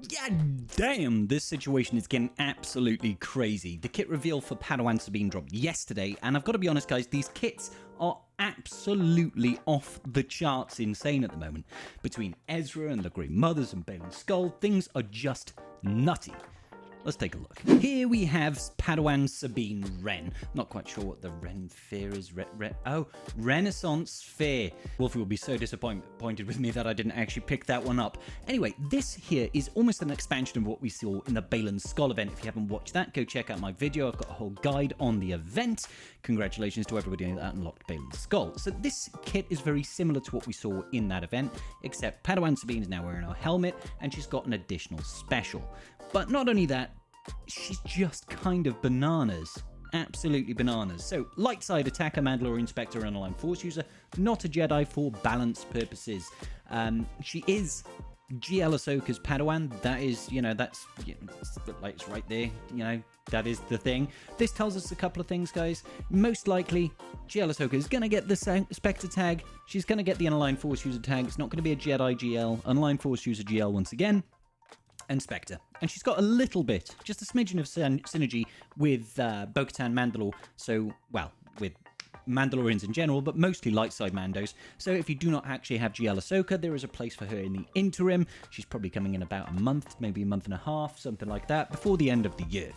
Yeah, damn, this situation is getting absolutely crazy. The kit reveal for Padawan Sabine dropped yesterday, and I've got to be honest, guys, these kits are absolutely off the charts insane at the moment. Between Ezra and the Grey Mothers and Balin's Skull, things are just nutty. Let's take a look. Here we have Padawan Sabine Ren. Not quite sure what the Ren Fear is. Oh, Renaissance Fear. Wolfie will be so disappointed with me that I didn't actually pick that one up. Anyway, this here is almost an expansion of what we saw in the Balin's Skull event. If you haven't watched that, go check out my video. I've got a whole guide on the event. Congratulations to everybody that unlocked Balin's Skull. So this kit is very similar to what we saw in that event, except Padawan Sabine is now wearing her helmet, and she's got an additional special. But not only that, she's just kind of bananas. Absolutely bananas. So, light side attacker, Mandalorian Spectre, and Aligned Force user. Not a Jedi for balance purposes. She is GL Ahsoka's Padawan. That is, it's right there. That is the thing. This tells us a couple of things, guys. Most likely, GL Ahsoka is going to get the Spectre tag. She's going to get the Unaligned Force user tag. It's not going to be a Jedi GL. Unaligned Force user GL once again. And Spectre. And she's got a little bit, just a smidgen of synergy with Bo-Katan Mandalore. So, well, with Mandalorians in general, but mostly light side Mandos. So if you do not actually have GL Ahsoka, there is a place for her in the interim. She's probably coming in about a month, maybe a month and a half, something like that, before the end of the year.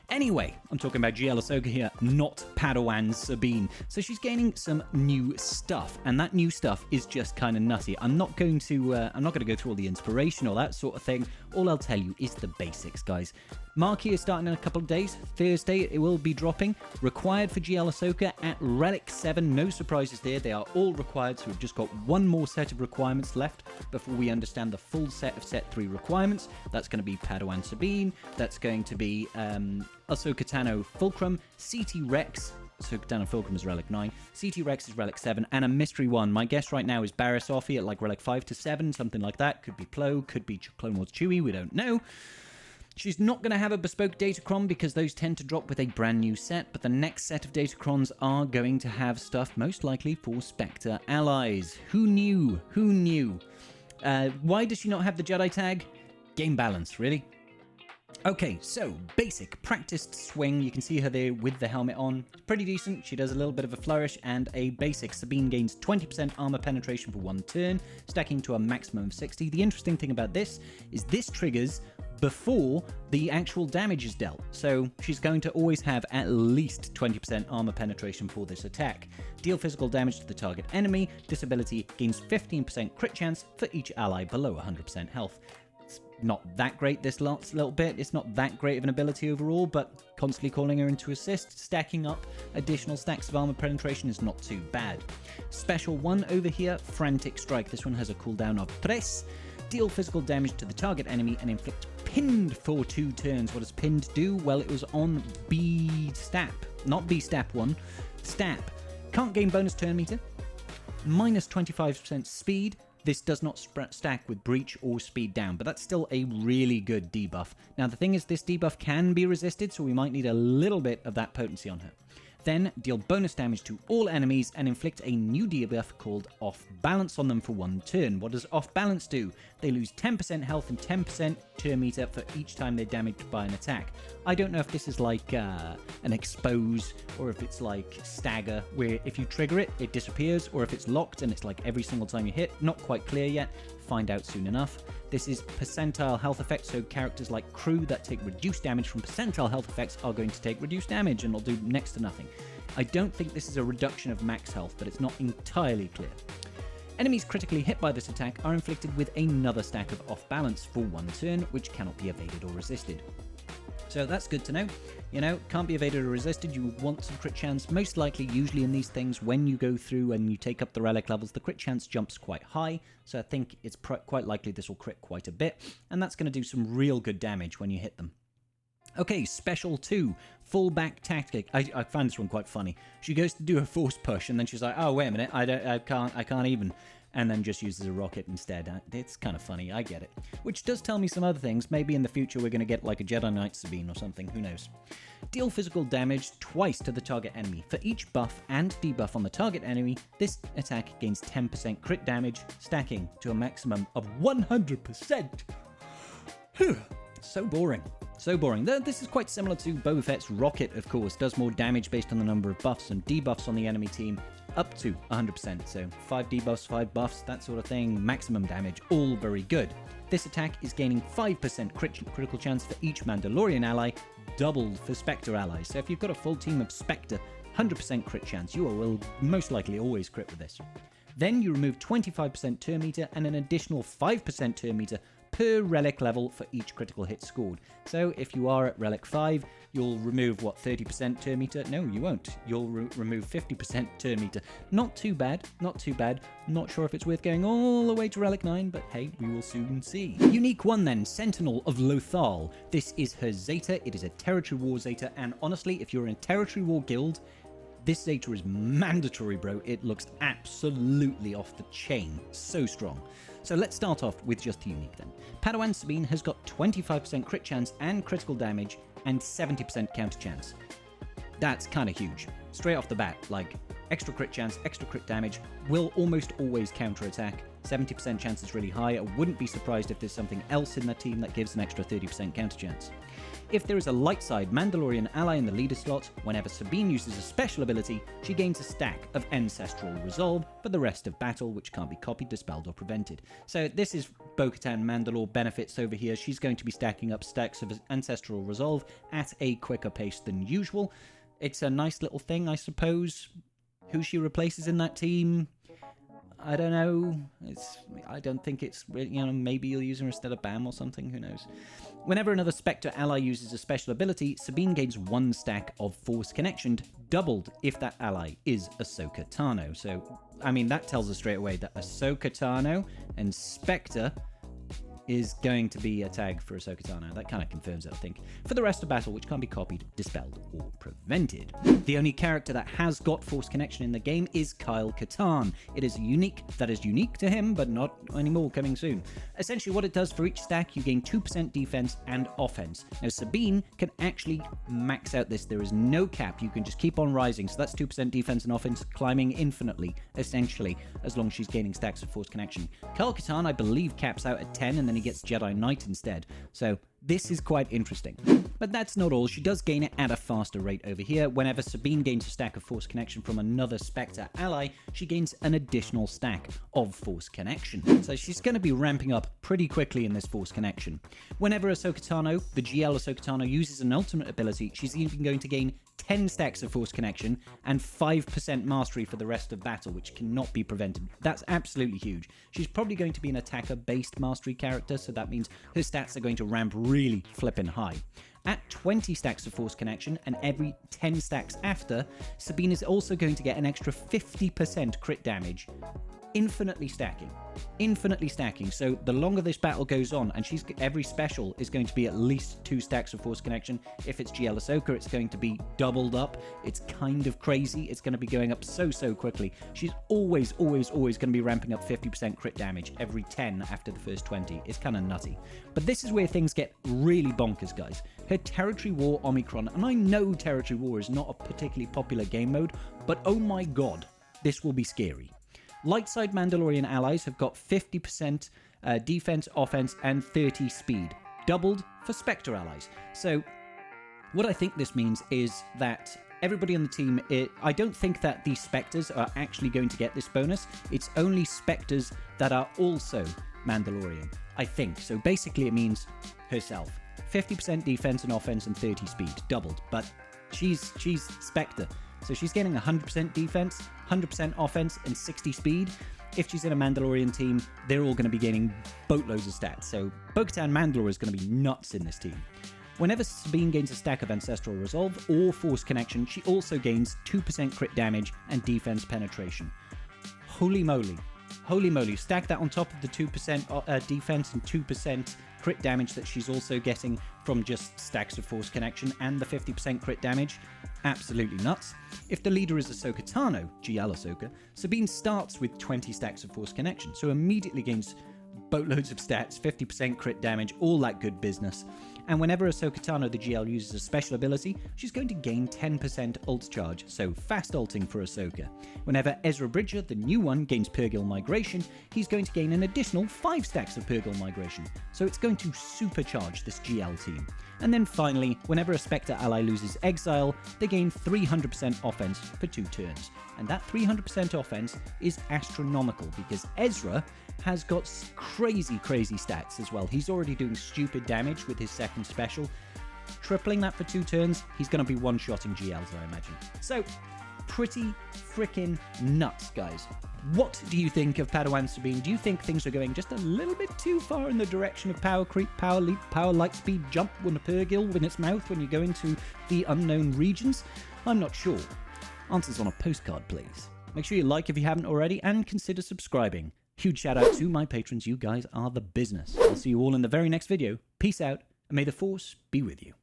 Anyway, I'm talking about GL Ahsoka here, not Padawan Sabine. So she's gaining some new stuff, and that new stuff is just kind of nutty. I'm not going to go through all the inspiration or that sort of thing. All I'll tell you is the basics, guys. Marquee is starting in a couple of days. Thursday it will be dropping. Required for GL Ahsoka at Relic 7. No surprises there. They are all required, so we've just got one more set of requirements left before we understand the full set of Set 3 requirements. That's going to be Padawan Sabine. That's going to be Ahsoka Tano Fulcrum, CT Rex. Ahsoka Tano Fulcrum is Relic 9. CT Rex is Relic 7, and a mystery one. My guess right now is Barriss Offee at like Relic 5 to 7, something like that. Could be Plo, could be Clone Wars Chewie, we don't know. She's not going to have a bespoke Datacron because those tend to drop with a brand new set, but the next set of Datacrons are going to have stuff most likely for Spectre allies. Who knew? Who knew? Why does she not have the Jedi tag? Game balance, really? Okay, so basic practiced swing. You can see her there with the helmet on. Pretty decent. She does a little bit of a flourish and a basic. Sabine gains 20% armor penetration for one turn, stacking to a maximum of 60. The interesting thing about this is this triggers before the actual damage is dealt. So she's going to always have at least 20% armor penetration for this attack. Deal physical damage to the target enemy. This ability gains 15% crit chance for each ally below 100% health. It's not that great this last little bit. It's not that great of an ability overall, but constantly calling her into assist, stacking up additional stacks of armor penetration is not too bad. Special one over here, Frantic Strike. This one has a cooldown of Press. Deal physical damage to the target enemy and inflict pinned for 2 turns. What does pinned do? Well, it was on B-Stap. Not B-Stap 1. Stap. Can't gain bonus turn meter. Minus 25% speed. This does not stack with breach or speed down, but that's still a really good debuff. Now, the thing is, this debuff can be resisted, so we might need a little bit of that potency on her. Then deal bonus damage to all enemies and inflict a new debuff called Off Balance on them for 1 turn. What does Off Balance do? They lose 10% health and 10% turn meter for each time they're damaged by an attack. I don't know if this is like an Expose or if it's like Stagger, where if you trigger it, it disappears, or if it's locked and it's like every single time you hit. Not quite clear yet. Find out soon enough. This is percentile health effects, so characters like crew that take reduced damage from percentile health effects are going to take reduced damage and will do next to nothing. I don't think this is a reduction of max health, but it's not entirely clear. Enemies critically hit by this attack are inflicted with another stack of off balance for 1 turn, which cannot be evaded or resisted. So that's good to know. Can't be evaded or resisted. You want some crit chance. Most likely, usually in these things, when you go through and you take up the relic levels, the crit chance jumps quite high. So I think it's quite likely this will crit quite a bit. And that's going to do some real good damage when you hit them. Okay, Special 2, Fallback Tactic. I find this one quite funny. She goes to do a force push, and then she's like, oh, wait a minute, I can't even. And then just uses a rocket instead. It's kind of funny, I get it. Which does tell me some other things. Maybe in the future we're going to get like a Jedi Knight Sabine or something, who knows. Deal physical damage twice to the target enemy. For each buff and debuff on the target enemy, this attack gains 10% crit damage, stacking to a maximum of 100%. Whew. So boring. So boring. This is quite similar to Boba Fett's rocket, of course. Does more damage based on the number of buffs and debuffs on the enemy team, up to 100%. So 5 debuffs, 5 buffs, that sort of thing. Maximum damage, all very good. This attack is gaining 5% critical chance for each Mandalorian ally, doubled for Spectre allies. So if you've got a full team of Spectre, 100% crit chance. You will most likely always crit with this. Then you remove 25% turn meter and an additional 5% turn meter per relic level for each critical hit scored. So if you are at relic 5, you'll remove, 30% turn meter? No, you won't. You'll remove 50% turn meter. Not too bad, not too bad. Not sure if it's worth going all the way to relic 9, but hey, we will soon see. Unique 1 then, Sentinel of Lothal. This is her Zeta. It is a Territory War Zeta, and honestly, if you're in a Territory War guild, this Zeta is mandatory, bro. It looks absolutely off the chain. So strong. So let's start off with just the unique then. Padawan Sabine has got 25% crit chance and critical damage and 70% counter chance. That's kind of huge. Straight off the bat, like extra crit chance, extra crit damage, will almost always counter attack. 70% chance is really high. I wouldn't be surprised if there's something else in the team that gives an extra 30% counter chance. If there is a light side Mandalorian ally in the leader slot, whenever Sabine uses a special ability, she gains a stack of Ancestral Resolve for the rest of battle, which can't be copied, dispelled, or prevented. So this is Bo-Katan Mandalore benefits over here. She's going to be stacking up stacks of Ancestral Resolve at a quicker pace than usual. It's a nice little thing, I suppose. Who she replaces in that team, I don't know. I don't think it's really, maybe you'll use her instead of Bam or something, who knows. Whenever another Spectre ally uses a special ability, Sabine gains 1 stack of Force Connection, doubled if that ally is Ahsoka Tano. So, I mean, that tells us straight away that Ahsoka Tano and Spectre is going to be a tag for Ahsoka Tano. That kind of confirms it, I think. For the rest of battle, which can't be copied, dispelled, or prevented. The only character that has got Force Connection in the game is Kyle Katarn. It is unique to him, but not anymore, coming soon. Essentially, what it does for each stack, you gain 2% defense and offense. Now, Sabine can actually max out this. There is no cap. You can just keep on rising. So that's 2% defense and offense, climbing infinitely, essentially, as long as she's gaining stacks of Force Connection. Kyle Katarn, I believe, caps out at 10, and then he gets Jedi Knight instead. So this is quite interesting. But that's not all. She does gain it at a faster rate over here. Whenever Sabine gains a stack of Force Connection from another Spectre ally, she gains an additional stack of Force Connection. So she's going to be ramping up pretty quickly in this Force Connection. Whenever Ahsoka Tano, the GL Ahsoka Tano, uses an ultimate ability, she's even going to gain 10 stacks of Force Connection and 5% mastery for the rest of battle, which cannot be prevented. That's absolutely huge. She's probably going to be an attacker-based mastery character, so that means her stats are going to ramp really flippin' high. At 20 stacks of Force Connection and every 10 stacks after, Sabine is also going to get an extra 50% crit damage. Infinitely stacking. So the longer this battle goes on, and every special is going to be at least 2 stacks of Force Connection. If it's GL Ahsoka, it's going to be doubled up. It's kind of crazy. It's going to be going up so quickly. She's always going to be ramping up 50% crit damage every 10 after the first 20. It's kind of nutty. But this is where things get really bonkers, guys. Her Territory War Omicron, and I know Territory War is not a particularly popular game mode, but oh my god, this will be scary. Light side Mandalorian allies have got 50% defense, offense, and 30 speed, doubled for Spectre allies. So what I think this means is that everybody on the team, I don't think that the Spectres are actually going to get this bonus. It's only Spectres that are also Mandalorian, I think. So basically it means herself. 50% defense and offense and 30 speed, doubled. But she's Spectre. So she's getting 100% defense, 100% offense, and 60 speed. If she's in a Mandalorian team, they're all going to be gaining boatloads of stats. So Bo-Katan Mandalore is going to be nuts in this team. Whenever Sabine gains a stack of Ancestral Resolve or Force Connection, she also gains 2% crit damage and defense penetration. Holy moly. Stack that on top of the 2% defense and 2% crit damage that she's also getting from just stacks of Force Connection and the 50% crit damage. Absolutely nuts. If the leader is Ahsoka Tano, GL Ahsoka, Sabine starts with 20 stacks of Force Connection, so immediately gains boatloads of stats, 50% crit damage, all that good business. And whenever Ahsoka Tano the GL uses a special ability, she's going to gain 10% ult charge, so fast ulting for Ahsoka. Whenever Ezra Bridger, the new one, gains Purrgil Migration, he's going to gain an additional 5 stacks of Purrgil Migration, so it's going to supercharge this GL team. And then finally, whenever a Spectre ally loses Exile, they gain 300% offense for 2 turns. And that 300% offense is astronomical because Ezra has got crazy stats as well. He's already doing stupid damage with his second special. Tripling that for 2 turns, he's going to be one-shotting GLs, I imagine. So, pretty freaking nuts, guys. What do you think of Padawan Sabine? Do you think things are going just a little bit too far in the direction of power creep, power leap, power light speed jump when a Purrgil in its mouth when you go into the unknown regions? I'm not sure. Answers on a postcard, please. Make sure you like if you haven't already and consider subscribing. Huge shout out to my patrons. You guys are the business. I'll see you all in the very next video. Peace out, and may the Force be with you.